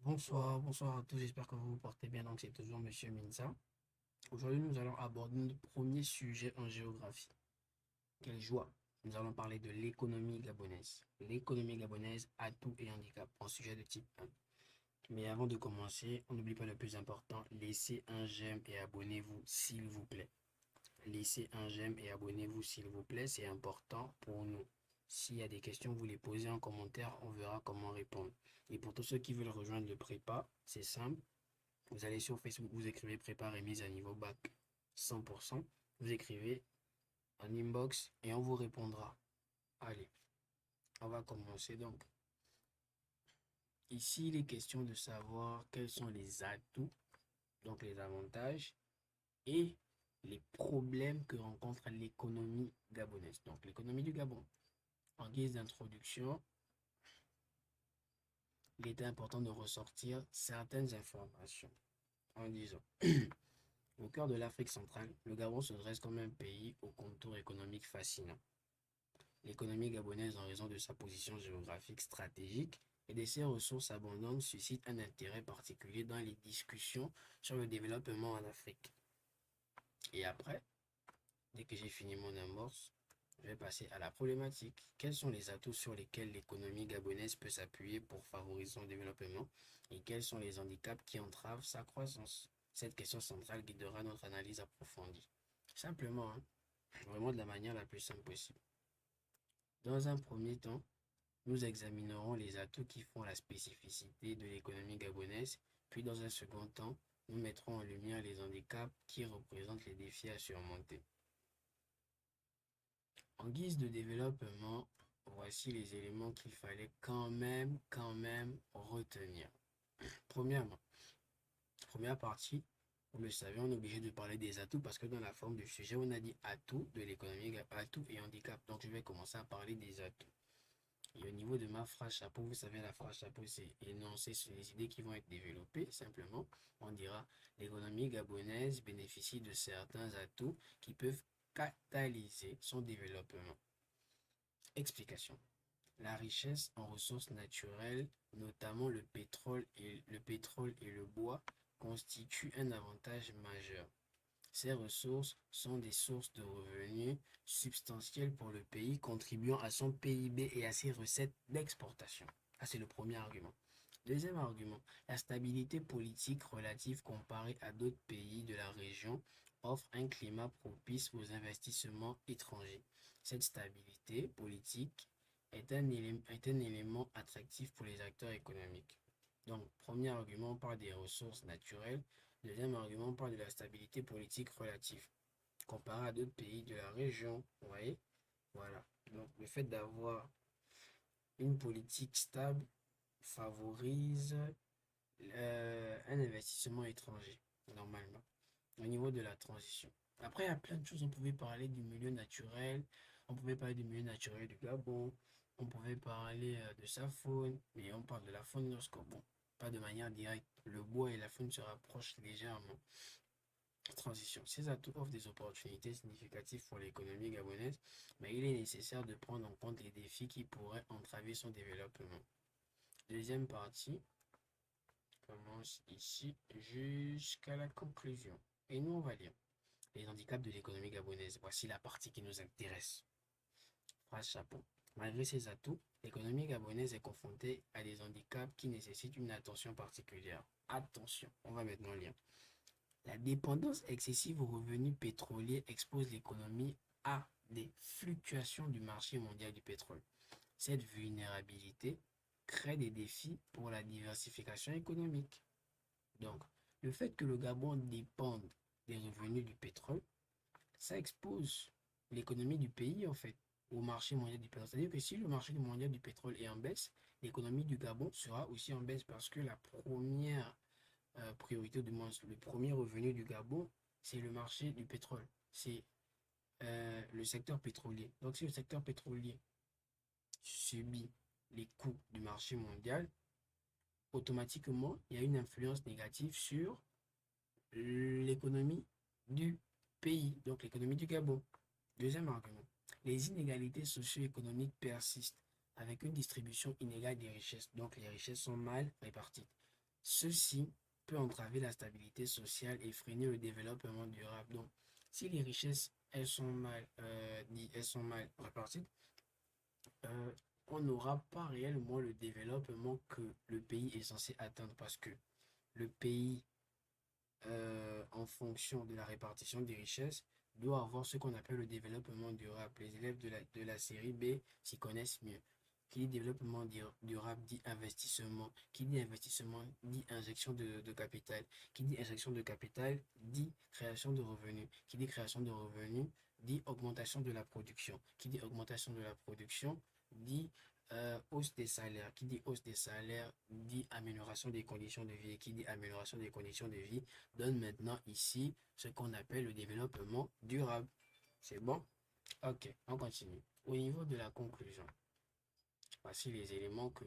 Bonsoir à tous, j'espère que vous vous portez bien. Donc, c'est toujours Monsieur Minza. Aujourd'hui, nous allons aborder notre premier sujet en géographie. Quelle joie! Nous allons parler de l'économie gabonaise. L'économie gabonaise, atouts et handicap, en sujet de type 1. Mais avant de commencer, on n'oublie pas le plus important, laissez un j'aime et abonnez-vous, s'il vous plaît. Laissez un j'aime et abonnez-vous, s'il vous plaît, c'est important pour nous. S'il y a des questions, vous les posez en commentaire, on verra comment répondre. Et pour tous ceux qui veulent rejoindre le prépa, c'est simple. Vous allez sur Facebook, vous écrivez prépa remise à niveau bac 100%. Vous écrivez en inbox et on vous répondra. Allez, on va commencer donc. Ici, il est question de savoir quels sont les atouts, donc les avantages et les problèmes que rencontre l'économie gabonaise. Donc, l'économie du Gabon. En guise d'introduction, il était important de ressortir certaines informations en disant au cœur de l'Afrique centrale, le Gabon se dresse comme un pays au contour économique fascinant. L'économie gabonaise, en raison de sa position géographique stratégique et de ses ressources abondantes, suscite un intérêt particulier dans les discussions sur le développement en Afrique. Et après, dès que j'ai fini mon amorce, je vais passer à la problématique. Quels sont les atouts sur lesquels l'économie gabonaise peut s'appuyer pour favoriser son développement et quels sont les handicaps qui entravent sa croissance? Cette question centrale guidera notre analyse approfondie. Simplement, hein, vraiment de la manière la plus simple possible. Dans un premier temps, nous examinerons les atouts qui font la spécificité de l'économie gabonaise, puis dans un second temps, nous mettrons en lumière les handicaps qui représentent les défis à surmonter. En guise de développement, voici les éléments qu'il fallait quand même retenir. Premièrement, première partie, vous le savez, on est obligé de parler des atouts parce que dans la forme du sujet, on a dit atouts de l'économie, atouts et handicap. Donc, je vais commencer à parler des atouts. Et au niveau de ma phrase chapeau, vous savez, la phrase chapeau, c'est énoncer sur les idées qui vont être développées. Simplement, on dira l'économie gabonaise bénéficie de certains atouts qui peuvent catalyser son développement. Explication. La richesse en ressources naturelles, notamment le pétrole et le bois, constitue un avantage majeur. Ces ressources sont des sources de revenus substantielles pour le pays, contribuant à son PIB et à ses recettes d'exportation. Ça, c'est le premier argument. Deuxième argument, la stabilité politique relative comparée à d'autres pays de la région offre un climat propice aux investissements étrangers. Cette stabilité politique est un élément attractif pour les acteurs économiques. Donc, premier argument, on parle des ressources naturelles. Deuxième argument, on parle de la stabilité politique relative, comparé à d'autres pays de la région. Vous voyez? Voilà. Donc, le fait d'avoir une politique stable favorise un investissement étranger, normalement, au niveau de la transition. Après, il y a plein de choses. On pouvait parler du milieu naturel, on pouvait parler du milieu naturel du Gabon, on pouvait parler de sa faune, mais on parle de la faune lorsque, bon, pas de manière directe. Le bois et la faune se rapprochent légèrement. Transition. Ces atouts offrent des opportunités significatives pour l'économie gabonaise, mais il est nécessaire de prendre en compte les défis qui pourraient entraver son développement. Deuxième partie commence ici jusqu'à la conclusion. Et nous, on va lire les handicaps de l'économie gabonaise. Voici la partie qui nous intéresse. Phrase chapeau. Malgré ses atouts, l'économie gabonaise est confrontée à des handicaps qui nécessitent une attention particulière. Attention, on va maintenant lire. La dépendance excessive aux revenus pétroliers expose l'économie à des fluctuations du marché mondial du pétrole. Cette vulnérabilité crée des défis pour la diversification économique. Donc, le fait que le Gabon dépende des revenus du pétrole, ça expose l'économie du pays, en fait, au marché mondial du pétrole. C'est-à-dire que si le marché mondial du pétrole est en baisse, l'économie du Gabon sera aussi en baisse parce que la première priorité, du moins le premier revenu du Gabon, c'est le marché du pétrole. C'est le secteur pétrolier. Donc, si le secteur pétrolier subit les coûts du marché mondial, automatiquement, il y a une influence négative sur l'économie du pays, donc l'économie du Gabon. Deuxième argument, les inégalités socio-économiques persistent avec une distribution inégale des richesses, donc les richesses sont mal réparties. Ceci peut entraver la stabilité sociale et freiner le développement durable. Donc, si les richesses, elles sont mal réparties, euh, on n'aura pas réellement le développement que le pays est censé atteindre parce que le pays, en fonction de la répartition des richesses, doit avoir ce qu'on appelle le développement durable. Les élèves de la série B s'y connaissent mieux. Qui dit développement durable dit investissement. Qui dit investissement dit injection de capital. Qui dit injection de capital dit création de revenus. Qui dit création de revenus dit augmentation de la production. Qui dit augmentation de la production dit hausse des salaires. Qui dit hausse des salaires dit amélioration des conditions de vie. Et qui dit amélioration des conditions de vie donne maintenant ici ce qu'on appelle le développement durable. C'est bon? Ok, on continue. Au niveau de la conclusion, voici les éléments que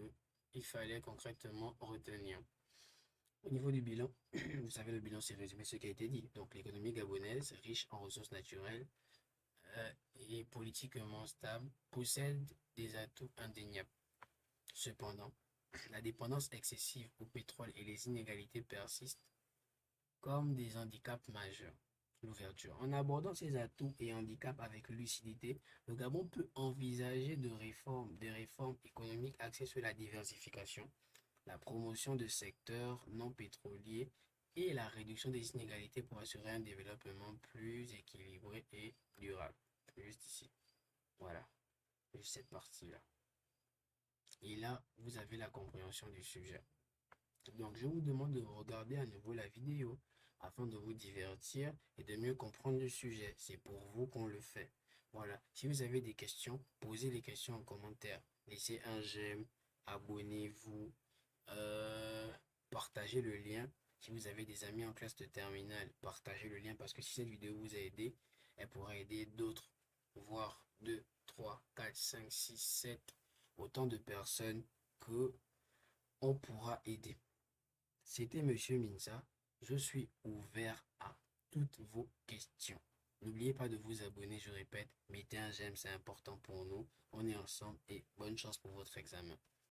il fallait concrètement retenir. Au niveau du bilan, vous savez, le bilan, c'est résumé ce qui a été dit. Donc, l'économie gabonaise, riche en ressources naturelles et politiquement stable, possède des atouts indéniables. Cependant, la dépendance excessive au pétrole et les inégalités persistent comme des handicaps majeurs. L'ouverture. En abordant ces atouts et handicaps avec lucidité, le Gabon peut envisager des réformes économiques axées sur la diversification, la promotion de secteurs non pétroliers et la réduction des inégalités pour assurer un développement plus équilibré et durable. Juste ici. Voilà. Juste cette partie-là. Et là, vous avez la compréhension du sujet. Donc, je vous demande de regarder à nouveau la vidéo afin de vous divertir et de mieux comprendre le sujet. C'est pour vous qu'on le fait. Voilà. Si vous avez des questions, posez les questions en commentaire. Laissez un j'aime, abonnez-vous, euh, partagez le lien. Si vous avez des amis en classe de terminale, partagez le lien parce que si cette vidéo vous a aidé, elle pourra aider d'autres, voire 2, 3, 4, 5, 6, 7, autant de personnes que on pourra aider. C'était Monsieur Minza. Je suis ouvert à toutes vos questions. N'oubliez pas de vous abonner, je répète, mettez un j'aime, c'est important pour nous. On est ensemble et bonne chance pour votre examen.